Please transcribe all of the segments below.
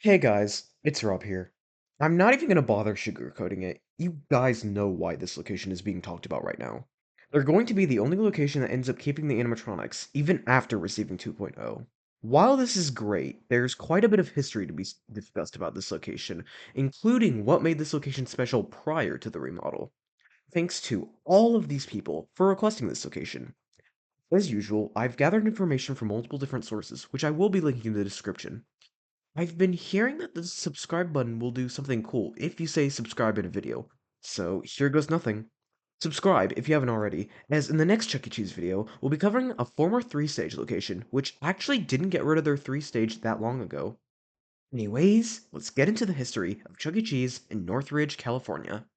Hey guys, it's Rob here. I'm not even gonna bother sugarcoating it. You guys know why this location is being talked about right now. They're going to be the only location that ends up keeping the animatronics, even after receiving 2.0. While this is great, there's quite a bit of history to be discussed about this location, including what made this location special prior to the remodel. Thanks to all of these people for requesting this location. As usual, I've gathered information from multiple different sources, which I will be linking in the description. I've been hearing that the subscribe button will do something cool if you say subscribe in a video. So here goes nothing. Subscribe if you haven't already, as in the next Chuck E. Cheese video, we'll be covering a former 3-stage location, which actually didn't get rid of their 3-stage that long ago. Anyways, let's get into the history of Chuck E. Cheese in Northridge, California.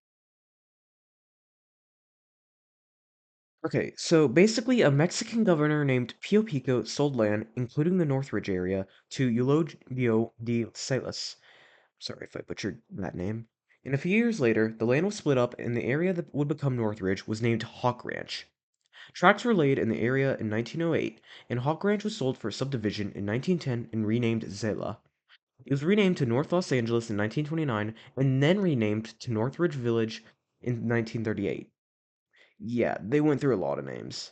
Okay, so basically a Mexican governor named Pio Pico sold land, including the Northridge area, to Eulogio de Salas. Sorry if I butchered that name. And a few years later, the land was split up and the area that would become Northridge was named Hawk Ranch. Tracks were laid in the area in 1908, and Hawk Ranch was sold for subdivision in 1910 and renamed Zela. It was renamed to North Los Angeles in 1929 and then renamed to Northridge Village in 1938. Yeah, they went through a lot of names.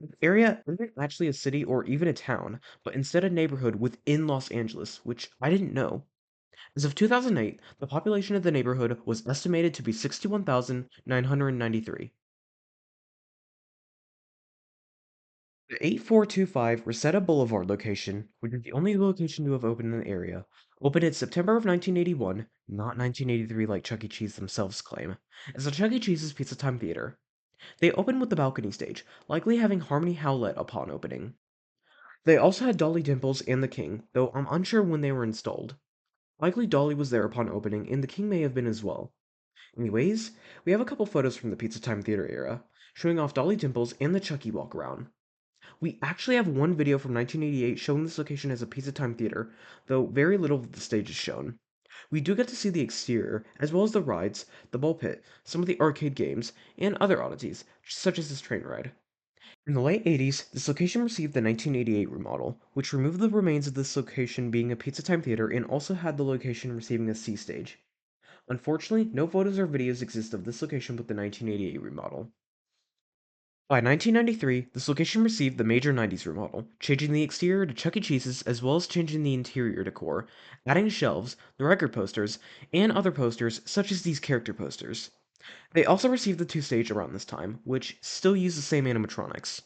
The area isn't actually a city or even a town, but instead a neighborhood within Los Angeles, which I didn't know. As of 2008, the population of the neighborhood was estimated to be 61,993. The 8425 Reseda Boulevard location, which is the only location to have opened in the area, opened in September of 1981, not 1983 like Chuck E. Cheese themselves claim, as a Chuck E. Cheese's Pizza Time Theater. They opened with the balcony stage, likely having Harmony Howlett upon opening. They also had Dolly Dimples and the King, though I'm unsure when they were installed. Likely Dolly was there upon opening, and the King may have been as well. Anyways, we have a couple photos from the Pizza Time Theater era, showing off Dolly Dimples and the Chucky walk around. We actually have one video from 1988 showing this location as a Pizza Time Theater, though very little of the stage is shown. We do get to see the exterior, as well as the rides, the ball pit, some of the arcade games, and other oddities, such as this train ride. In the late 80s, this location received the 1988 remodel, which removed the remains of this location being a Pizza Time Theater and also had the location receiving a C stage. Unfortunately, no photos or videos exist of this location with the 1988 remodel. By 1993, this location received the major 90s remodel, changing the exterior to Chuck E. Cheese's as well as changing the interior decor, adding shelves, the record posters, and other posters such as these character posters. They also received the 2-stage around this time, which still use the same animatronics.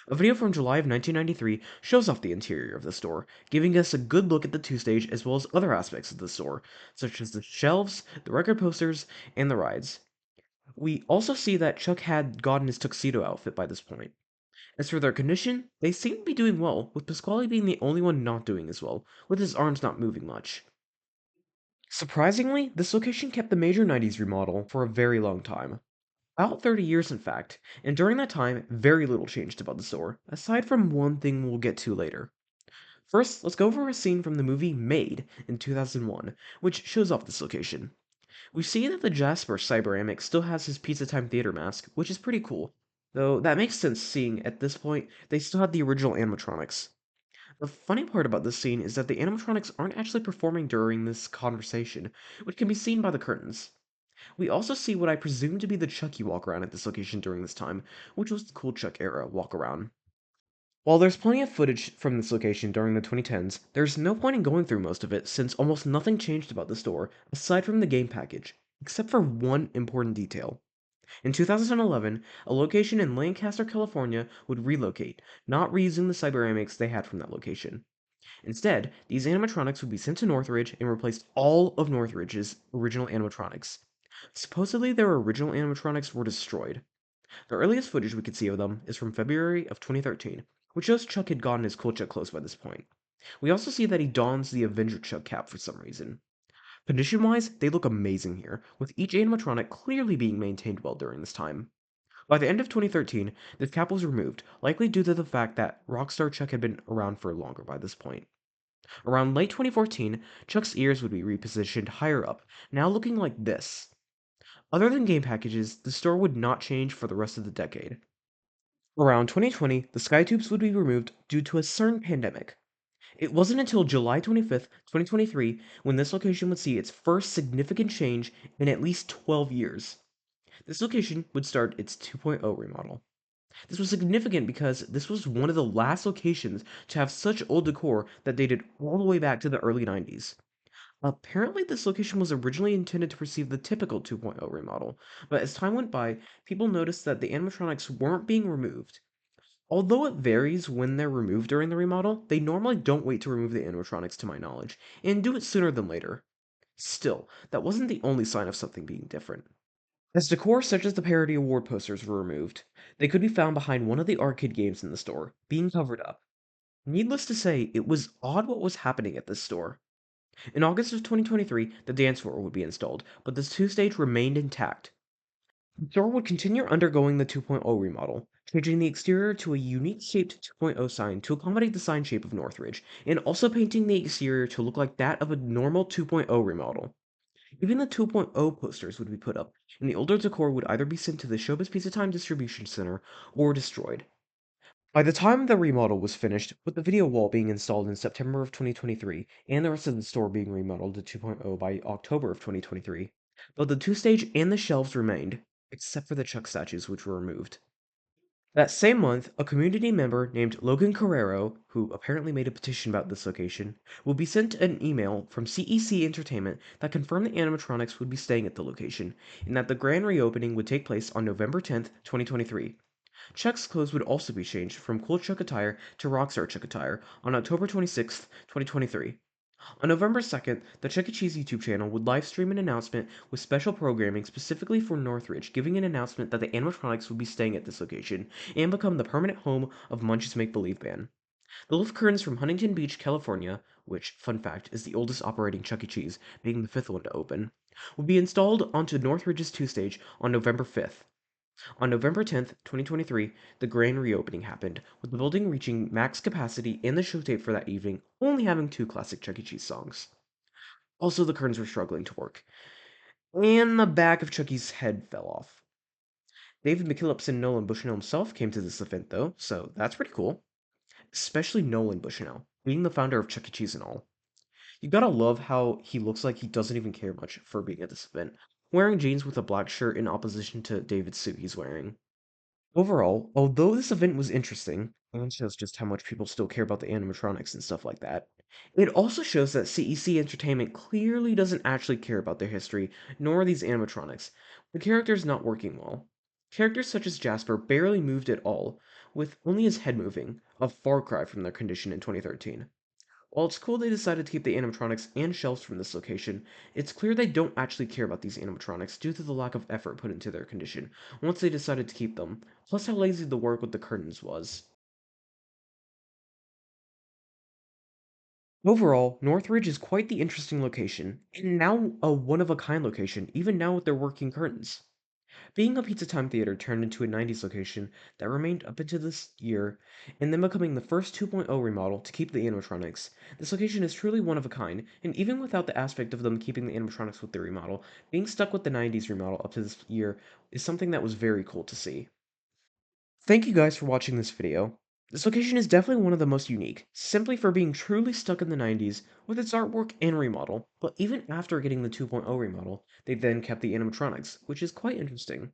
A video from July of 1993 shows off the interior of the store, giving us a good look at the 2-stage as well as other aspects of the store, such as the shelves, the record posters, and the rides. We also see that Chuck had gotten his tuxedo outfit by this point. As for their condition, they seem to be doing well, with Pasquale being the only one not doing as well, with his arms not moving much. Surprisingly, this location kept the major 90s remodel for a very long time. About 30 years, in fact, and during that time, very little changed about the store, aside from one thing we'll get to later. First, let's go over a scene from the movie Made in 2001, which shows off this location. We see that the Jasper Cyberamic still has his Pizza Time Theater mask, which is pretty cool. Though that makes sense seeing, at this point, they still have the original animatronics. The funny part about this scene is that the animatronics aren't actually performing during this conversation, which can be seen by the curtains. We also see what I presume to be the Chucky walk around at this location during this time, which was the cool Chuck era walk around. While there's plenty of footage from this location during the 2010s, there's no point in going through most of it since almost nothing changed about the store aside from the game package, except for one important detail. In 2011, a location in Lancaster, California would relocate, not reusing the cyberamics they had from that location. Instead, these animatronics would be sent to Northridge and replace all of Northridge's original animatronics. Supposedly, their original animatronics were destroyed. The earliest footage we could see of them is from February of 2013, which shows Chuck had gotten his cool Chuck clothes by this point. We also see that he dons the Avenger Chuck cap for some reason. Condition-wise, they look amazing here, with each animatronic clearly being maintained well during this time. By the end of 2013, the cap was removed, likely due to the fact that Rockstar Chuck had been around for longer by this point. Around late 2014, Chuck's ears would be repositioned higher up, now looking like this. Other than game packages, the store would not change for the rest of the decade. Around 2020, the sky tubes would be removed due to a certain pandemic. It wasn't until July 25th, 2023, when this location would see its first significant change in at least 12 years. This location would start its 2.0 remodel. This was significant because this was one of the last locations to have such old decor that dated all the way back to the early 90s. Apparently, this location was originally intended to receive the typical 2.0 remodel, but as time went by, people noticed that the animatronics weren't being removed. Although it varies when they're removed during the remodel, they normally don't wait to remove the animatronics to my knowledge, and do it sooner than later. Still, that wasn't the only sign of something being different. As decor such as the parody award posters were removed, they could be found behind one of the arcade games in the store, being covered up. Needless to say, it was odd what was happening at this store. In August of 2023, the dance floor would be installed, but the two-stage remained intact. The store would continue undergoing the 2.0 remodel, changing the exterior to a unique shaped 2.0 sign to accommodate the sign shape of Northridge, and also painting the exterior to look like that of a normal 2.0 remodel. Even the 2.0 posters would be put up, and the older decor would either be sent to the Showbiz Pizza Time distribution center or destroyed. By the time the remodel was finished, with the video wall being installed in September of 2023 and the rest of the store being remodeled to 2.0 by October of 2023, both the two-stage and the shelves remained, except for the Chuck statues, which were removed. That same month, a community member named Logan Carrero, who apparently made a petition about this location, will be sent an email from CEC Entertainment that confirmed the animatronics would be staying at the location, and that the grand reopening would take place on November 10th, 2023. Chuck's clothes would also be changed from Cool Chuck attire to Rockstar Chuck attire on October 26th, 2023. On November 2nd, the Chuck E. Cheese YouTube channel would live stream an announcement with special programming specifically for Northridge, giving an announcement that the animatronics would be staying at this location and become the permanent home of Munch's Make Believe Band. The lift curtains from Huntington Beach, California, which, fun fact, is the oldest operating Chuck E. Cheese, being the fifth one to open, would be installed onto Northridge's two-stage on November 5th. On November 10th, 2023, the grand reopening happened, with the building reaching max capacity and the show tape for that evening only having two classic Chuck E. Cheese songs. Also, the curtains were struggling to work, and the back of Chucky's head fell off. David McKillips and Nolan Bushnell himself came to this event, though, so that's pretty cool. Especially Nolan Bushnell, being the founder of Chuck E. Cheese and all. You gotta love how he looks like he doesn't even care much for being at this event, wearing jeans with a black shirt in opposition to David's suit he's wearing. Overall, although this event was interesting, and shows just how much people still care about the animatronics and stuff like that, it also shows that CEC Entertainment clearly doesn't actually care about their history, nor these animatronics. The characters not working well. Characters such as Jasper barely moved at all, with only his head moving, a far cry from their condition in 2013. While it's cool they decided to keep the animatronics and shelves from this location, it's clear they don't actually care about these animatronics due to the lack of effort put into their condition once they decided to keep them, plus how lazy the work with the curtains was. Overall, Northridge is quite the interesting location, and now a one-of-a-kind location, even now with their working curtains. Being a Pizza Time theater turned into a 90s location that remained up into this year, and then becoming the first 2.0 remodel to keep the animatronics, this location is truly one of a kind, and even without the aspect of them keeping the animatronics with the remodel, being stuck with the 90s remodel up to this year is something that was very cool to see. Thank you guys for watching this video. This location is definitely one of the most unique, simply for being truly stuck in the 90s with its artwork and remodel, but even after getting the 2.0 remodel, they then kept the animatronics, which is quite interesting.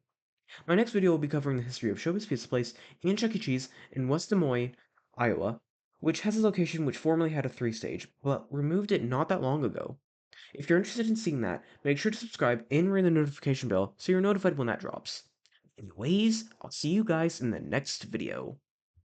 My next video will be covering the history of Showbiz Pizza Place and Chuck E. Cheese in West Des Moines, Iowa, which has a location which formerly had a three-stage, but removed it not that long ago. If you're interested in seeing that, make sure to subscribe and ring the notification bell so you're notified when that drops. Anyways, I'll see you guys in the next video.